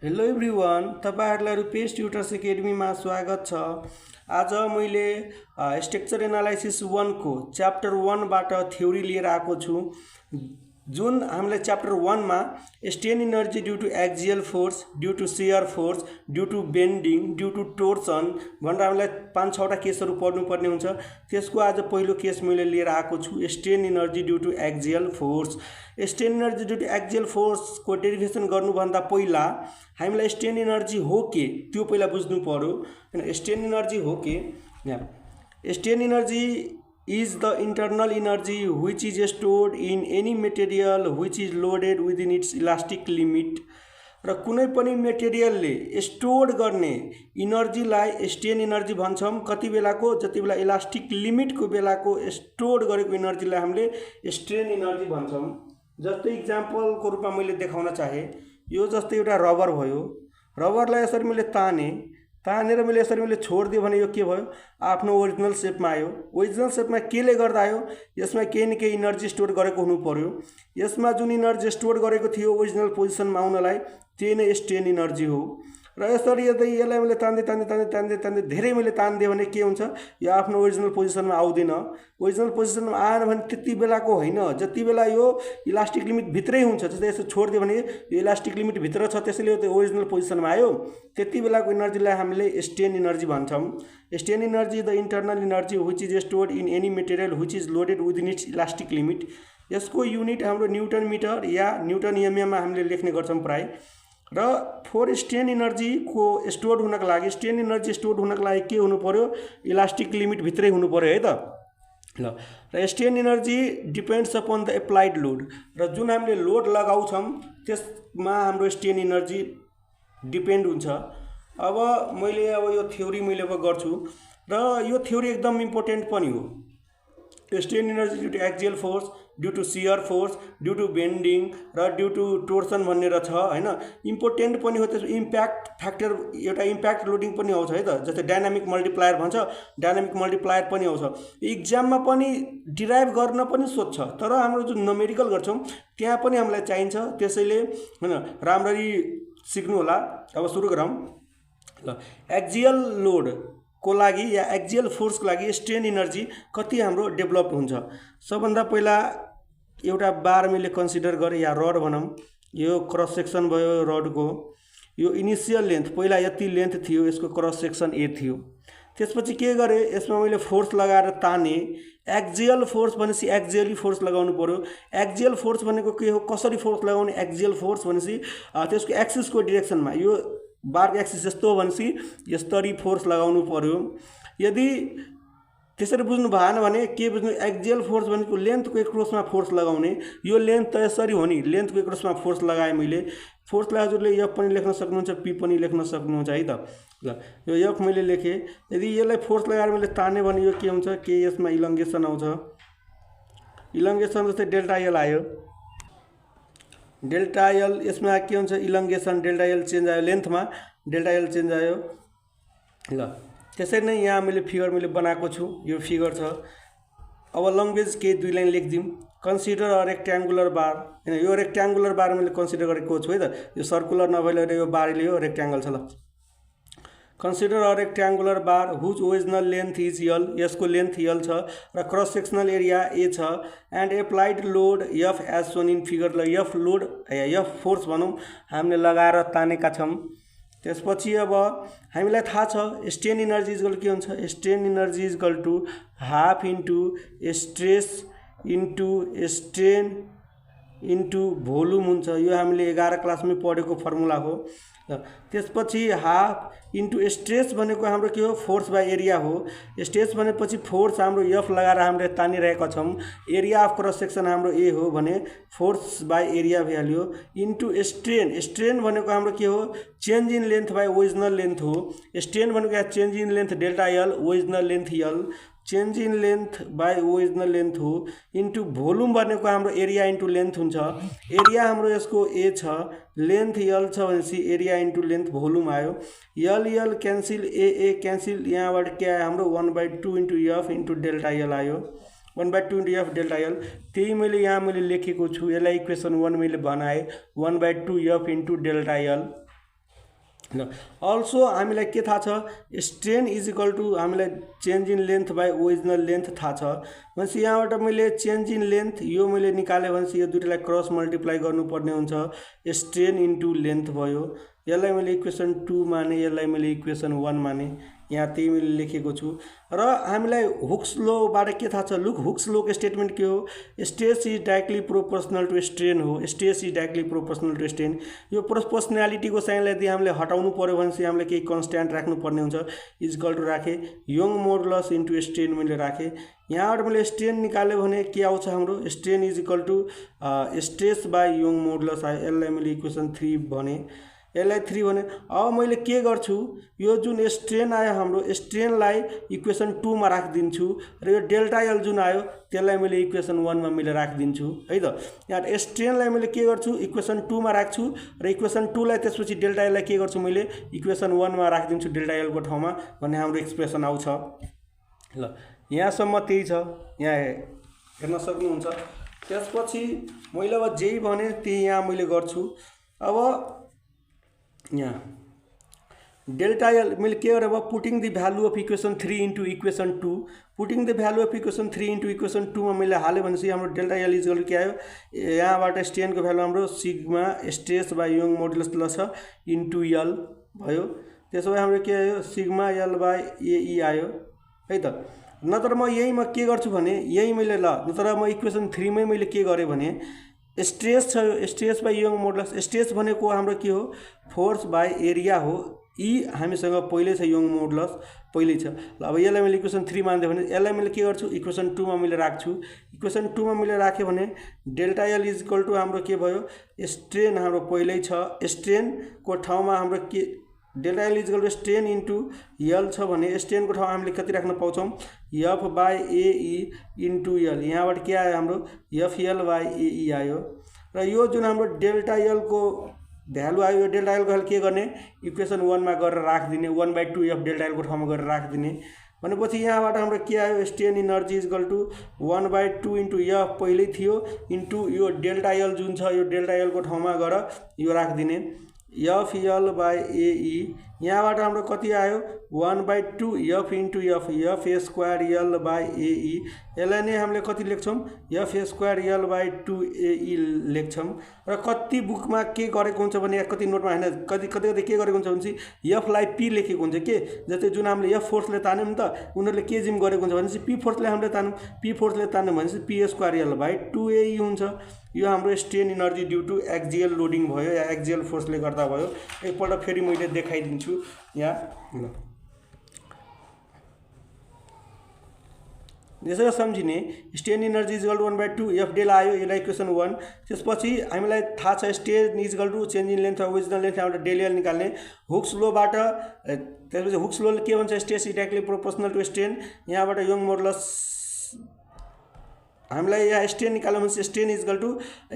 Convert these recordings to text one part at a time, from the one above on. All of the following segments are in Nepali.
हेलो एभ्रिवान, तपाईहरुलाई रुपेश ट्युटर्स एकेडेमीमा स्वागत छ। आज मैले स्ट्रक्चर एनालाइसिस 1 को च्याप्टर 1 बाट थ्योरी लिएर आएको छु। जुन हामीले च्याप्टर 1 मा strain energy due to axial force, due to shear force, due to bending, due to torsion भनेर हामीलाई 5-6 वटा केसहरू पढ्नुपर्ने हुन्छ। त्यसको आज पहिलो केस मैले लिएर आएको छु, strain energy due to axial force. Strain energy due to axial force को डेरिभेसन गर्नुभन्दा पहिला हामीलाई स्ट्रेन एनर्जी हो के त्यो पहिला बुझ्नु पर्यो। हैन, स्ट्रेन एनर्जी हो के, strain energy is the internal energy which is stored in any material which is loaded within its elastic limit। र कुनै पनि मेटेरियलले स्टोर गर्ने इनर्जीलाई स्ट्रेन एनर्जी भन्छौँ। कति बेलाको, जति बेला इलास्टिक लिमिटको बेलाको स्टोर गरेको इनर्जीलाई हामीले स्ट्रेन एनर्जी भन्छौँ। जस्तै इक्जाम्पलको रूपमा मैले देखाउन चाहे, यो जस्तै एउटा रबर भयो, रबरलाई यसरी मैले तानेर मैले यसरी मैले छोडिदिएँ भने यो के भयो, आफ्नो ओरिजिनल सेपमा आयो। ओरिजिनल सेपमा केले गर्दा आयो, यसमा केही न केही इनर्जी स्टोर गरेको हुनु पर्यो। यसमा जुन इनर्जी स्टोर गरेको थियो ओरिजिनल पोजिसनमा आउनलाई, त्यही नै स्ट्रेन एनर्जी हो। र यसरी यदि यसलाई मैले तान्दै धेरै मैले तानिदिएँ भने के हुन्छ, यो आफ्नो ओरिजिनल पोजिसनमा आउँदैन। ओरिजिनल पोजिसनमा आएन भने त्यति बेलाको होइन, जति बेला यो इलास्टिक लिमिट भित्रै हुन्छ, जस्तै यसो छोडिदियो भने यो इलास्टिक लिमिट भित्र छ, त्यसैले यो ओरिजिनल पोजिसनमा आयो, त्यति बेलाको इनर्जीलाई हामीले स्ट्रेन एनर्जी भन्छौँ। Strain energy the internal energy which is stored in any material which is loaded within it's elastic limit. यसको युनिट हाम्रो न्युटन मिटर या न्युटन एमएममा हामीले लेख्ने गर्छौँ प्राय। र फोर स्ट्रेन एनर्जी को स्टोर हुनको लागि, स्ट्रेन एनर्जी स्टोर हुनको लागि के हुनु पर्यो, इलास्टिक लिमिट भित्रै हुनु पर्यो है त। ल, र strain energy depends upon the applied load. र जुन हामीले लोड लगाउँछौँ त्यसमा हाम्रो स्ट्रेन एनर्जी डिपेन्ड हुन्छ। अब यो थ्योरी मैले अब गर्छु, र यो थ्योरी एकदम इम्पोर्टेन्ट पनि हो। Strain energy due to axial force, due to shear force, due to bending र ड्यू टु टोर्सन भनेर छ हैन। इम्पोर्टेन्ट पनि हो। त्यसको इम्प्याक्ट फ्याक्टर, एउटा इम्प्याक्ट लोडिङ पनि आउँछ है त, जस्तै डायनामिक मल्टिप्लायर भन्छ, डायनामिक मल्टिप्लायर पनि आउँछ। इक्जाममा पनि डिराइभ गर्न पनि सोध्छ, तर हाम्रो जुन न्युमेरिकल गर्छौँ त्यहाँ पनि हामीलाई चाहिन्छ। त्यसैले हैन, राम्ररी सिक्नु होला। अब सुरु गरौँ। ल, एक्सियल लोड को लागि या एक्सियल फोर्स को लागि स्ट्रेन एनर्जी कति हाम्रो डेभलप हुन्छ। सबभन्दा पहिला एउटा बार मैले कन्सिडर गरेँ, या रड भनौँ। यो क्रस सेक्सन भयो रडको, यो इनिसियल लेन्थ पहिला यति लेन्थ थियो, यसको क्रस सेक्सन ए थियो। त्यसपछि के गरेँ, यसमा मैले फोर्स लगाएर ताने। एक्सियल फोर्स भनेपछि एक्सियली फोर्स लगाउनु पर्यो। एक्सियल फोर्स भनेको के हो, कसरी फोर्स लगाउने। एक्सियल फोर्स भनेपछि त्यसको एक्सिसको डिरेक्सनमा, यो बारको एक्सिस यस्तो हो भनेपछि यसरी फोर्स लगाउनु पर्यो। यदि त्यसरी बुझ्नु भएन भने के बुझ्नु, एक्सियल फोर्स भनेको लेन्थको एक्रसमा फोर्स लगाउने। यो लेन्थ त यसरी हो नि, लेन्थको एक्रसमा फोर्स लगाएँ मैले। फोर्स लगाए हजुरले एफ पनि लेख्न सक्नुहुन्छ, पी पनि लेख्न सक्नुहुन्छ है त। ल, यो एफ मैले लेखेँ। यदि यसलाई फोर्स लगाएर मैले ताने भने यो के हुन्छ, के यसमा इलङ्गेसन आउँछ। इलङ्गेसन जस्तै डेल्टा एल आयो, डेल्टा एल यसमा के हुन्छ, इलङ्गेसन डेल्टा एल चेन्ज आयो, लेन्थमा डेल्टा एल चेन्ज आयो। ल, त्यसरी नै यहाँ मैले फिगर मैले बनाएको छु, यो फिगर छ। अब लङ्गेज केही 2 लाइन लेखिदिउँ। कन्सिडर अ रेक्ट्याङ्गुलर बार। हैन, यो रेक्ट्याङ्गुलर बार मैले कन्सिडर गरेको छु है त, यो सर्कुलर नभएर यो बारले यो रेक्ट्याङ्गल छ। ल, consider a rectangular bar whose original length is L, यसको लेन्थ यल छ र क्रस सेक्सनल एरिया ए छ, and applied load F as shown in figure. ल, एफ लोड या एफ फोर्स भनौँ हामीले लगाएर तानेका छौँ। त्यसपछि अब हामीलाई थाहा छ स्ट्रेन एनर्जी इजकल के हुन्छ, strain energy is equal to half into stress into strain into volume हुन्छ। यो हामीले 11 क्लासमै पढेको फर्मुला हो। त्यसपछि हाफ इन्टु स्ट्रेस भनेको हाम्रो के हो, फोर्स बाई एरिया हो। स्ट्रेस भनेपछि फोर्स हाम्रो एफ लगाएर हामीले तानिरहेका छौँ। एरिया अफ क्रस सेक्सन हाम्रो ए हो भने फोर्स बाई एरिया भइहाल्यो, इन्टु स्ट्रेन। स्ट्रेन भनेको हाम्रो के हो, change in length by original length हो। स्ट्रेन भनेको change in length delta L, original length L, change in length by original length हो, इन्टु भोल्युम भनेको हाम्रो एरिया इन्टु लेन्थ हुन्छ। एरिया हाम्रो यसको ए छ, लेन्थ यल छ भनेपछि एरिया इन्टु लेन्थ भोल्युम आयो। यल यल क्यान्सिल, ए क्यान्सिल, यहाँबाट के आयो हाम्रो 1/2 इन्टु एफ इन्टु डेल्टा यल आयो। 1/2 इन्टु एफ डेल्टा यल, त्यही मैले यहाँ लेखेको छु। यसलाई इक्वेसन 1 मैले बनाएँ, 1/2 एफ इन्टु डेल्टा यल। अल्सो हामीलाई के थाहा छ स्ट्रेन इज इक्वल टु हामीलाई change in length by original length थाहा छ भनेपछि यहाँबाट मैले चेन्ज इन लेन्थ यो मैले निकालेँ भनेपछि यो दुईटालाई क्रस मल्टिप्लाई गर्नुपर्ने हुन्छ स्ट्रेन इन्टु लेन्थ भयो यसलाई मैले इक्वेसन 2 माने यसलाई मैले इक्वेसन 1 माने यहाँ त्यही मैले लेखेको छु र हामीलाई हुक्स लोबाट के थाहा छ हुक्स लोको स्टेटमेन्ट के हो stress is directly proportional to strain हो stress is directly proportional to strain यो प्रोपोर्सनालिटीको साइनलाई यदि हामीले हटाउनु पर्यो भने चाहिँ हामीले केही कन्स्ट्यान्ट राख्नुपर्ने हुन्छ इज इक्वल टु राखेँ यङ मोडुलस इन्टु स्ट्रेन मैले राखेँ यहाँबाट मैले स्ट्रेन निकाल्यो भने के आउँछ हाम्रो strain is equal to stress by Young modulus आयो यसलाई मैले इक्वेसन 3 भने यसलाई 3 भने अब मैले के गर्छु यो जुन स्ट्रेन आयो हाम्रो स्ट्रेनलाई इक्वेसन 2 मा राखिदिन्छु र यो डेल्टा एल जुन आयो त्यसलाई मैले इक्वेसन 1 मा मैले राखिदिन्छु है त यहाँ स्ट्रेनलाई मैले के गर्छु इक्वेसन 2 मा राख्छु र इक्वेसन 2 लाई त्यसपछि डेल्टा एल लाई के गर्छु मैले इक्वेसन 1 मा राखिदिन्छु डेल्टा एल को ठाउँमा भन्ने हाम्रो एक्सप्रेसन आउँछ ल यहाँसम्म त्यही छ यहाँ हेर्न सक्नुहुन्छ त्यसपछि मैले अब जे भने त्यही यहाँ मैले गर्छु अब यहाँ डेल्टा एल मैले के गरेँ अब putting the value of equation 3 into equation 2 putting the value of equation 3 into equation 2 मा मैले हालेँ भनेपछि हाम्रो delta L is equal to के आयो यहाँबाट स्ट्रेनको भ्यालु हाम्रो sigma stress by Young modulus plus into L भयो त्यसो भए हाम्रो के आयो सिग्मा एल बाई एई आयो है त नत्र म यहीमा के गर्छु भने यही मैले नत्र म इक्वेसन 3 मै मैले के गरेँ भने स्ट्रेस छ stress by Young modulus stress भनेको हाम्रो के हो फोर्स बाई एरिया हो यी हामीसँग पहिल्यै छ यङ मोडुलस पहिल्यै छ ल अब यसलाई मैले इक्वेसन 3 मान्दै भने यसलाई मैले के गर्छु इक्वेसन 2 मा मैले राख्छु इक्वेसन 2 मा मैले राखेँ भने delta L is equal to हाम्रो के भयो स्ट्रेन हाम्रो पहिल्यै छ स्ट्रेनको ठाउँमा हाम्रो के delta L is equal to strain into L छ भने स्ट्रेनको ठाउँमा हामीले कति राख्न पाउँछौँ F by AE into L यहाँबाट के आयो हाम्रो एफ एल बाई एई आयो र यो जुन हाम्रो डेल्टा एलको भ्यालु आयो यो डेल्टा एलको भ्यालु के गर्ने इक्वेसन 1 मा गरेर राखिदिने 1/2 एफ डेल्टा एलको ठाउँमा गरेर राखिदिने भनेपछि यहाँबाट हाम्रो के आयो strain energy is equal to 1/2 into F पहिल्यै थियो इन्टु यो डेल्टा एल जुन छ यो डेल्टा एलको ठाउँमा गएर यो राखिदिने एफ एल बाई एई यहाँबाट हाम्रो कति आयो 1/2 F into F F square L by A E यसलाई नै हामीले कति लेख्छौँ F square L by 2 A E लेख्छौँ र कति बुकमा के गरेको हुन्छ भने कति नोटमा होइन कति कति के गरेको हुन्छ भने एफलाई पी लेखेको हुन्छ के जस्तै जुन हामीले एफ फोर्सले तान्यौँ नि त उनीहरूले के जिम गरेको हुन्छ भनेपछि पी फोर्सले हामीले तान्यौँ पी फोर्सले तान्यौँ भनेपछि P square L by 2 AE हुन्छ यो हाम्रो strain energy due to axial loading भयो या एक्जियल फोर्सले गर्दा भयो एकपल्ट फेरि मैले देखाइदिन्छु यहाँ यसरी सम्झिने strain energy is equal to 1/2 F del आयो यसलाई इक्वेसन 1 त्यसपछि हामीलाई थाहा छ strain is equal to change in length original length यहाँबाट डेल एल निकाल्ने हुक्स लोबाट त्यसपछि हुक्स लोले के भन्छ stress is directly proportional to strain यहाँबाट यङ मोडुलस हामीलाई यहाँ स्ट्रेन निकाल्नु भने strain is equal to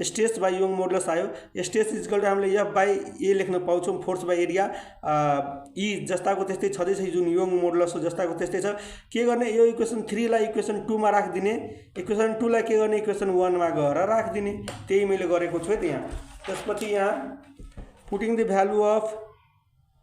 stress by Young modulus आयो स्ट्रेस इज इक्वल टु हामीले एफ बाई ए लेख्न पाउँछौँ फोर्स बाई एरिया यी जस्ताको त्यस्तै छँदैछ जुन यङ मोडुलस हो जस्ताको त्यस्तै छ के गर्ने यो इक्वेसन 3 लाई इक्वेसन 2 मा राखिदिने इक्वेसन 2 लाई के गर्ने इक्वेसन 1 मा गएर राखिदिने त्यही मैले गरेको छु त यहाँ त्यसपछि यहाँ putting the value of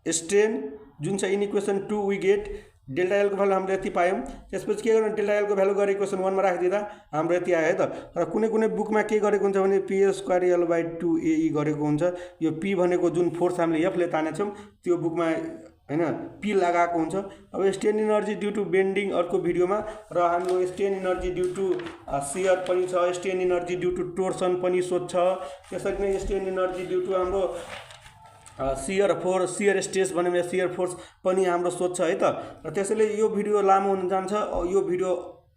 strain जुन छ in equation 2 we get delta एलको भ्यालु हामीले यति पायौँ त्यसपछि के गर्नु डेल्टा एलको भ्यालु गरेर इक्वेसन 1 मा राखिदिँदा हाम्रो यति आयो है त र कुनै कुनै बुकमा के गरेको हुन्छ भने पी स्क्वायर एल बाई 2 एई गरेको हुन्छ यो पी भनेको जुन फोर्स हामीले एफले तानेछौँ त्यो बुकमा हैन पी लगाएको हुन्छ अब strain energy due to bending अर्को भिडियोमा र हाम्रो strain energy due to shear पनि छ strain energy due to torsion पनि सोध्छ त्यसरी नै स्ट्रेन इनर्जी ड्यू टु हाम्रो शियर फोर्स शियर स्ट्रेस भन्ने शियर फोर्स पनि हाम्रो सोध्छ है त र त्यसैले यो भिडियो लामो हुन जान्छ यो भिडियो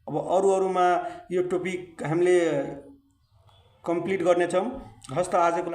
अब अरूमा यो टपिक हामीले कम्प्लिट गर्नेछौँ हस्त आजको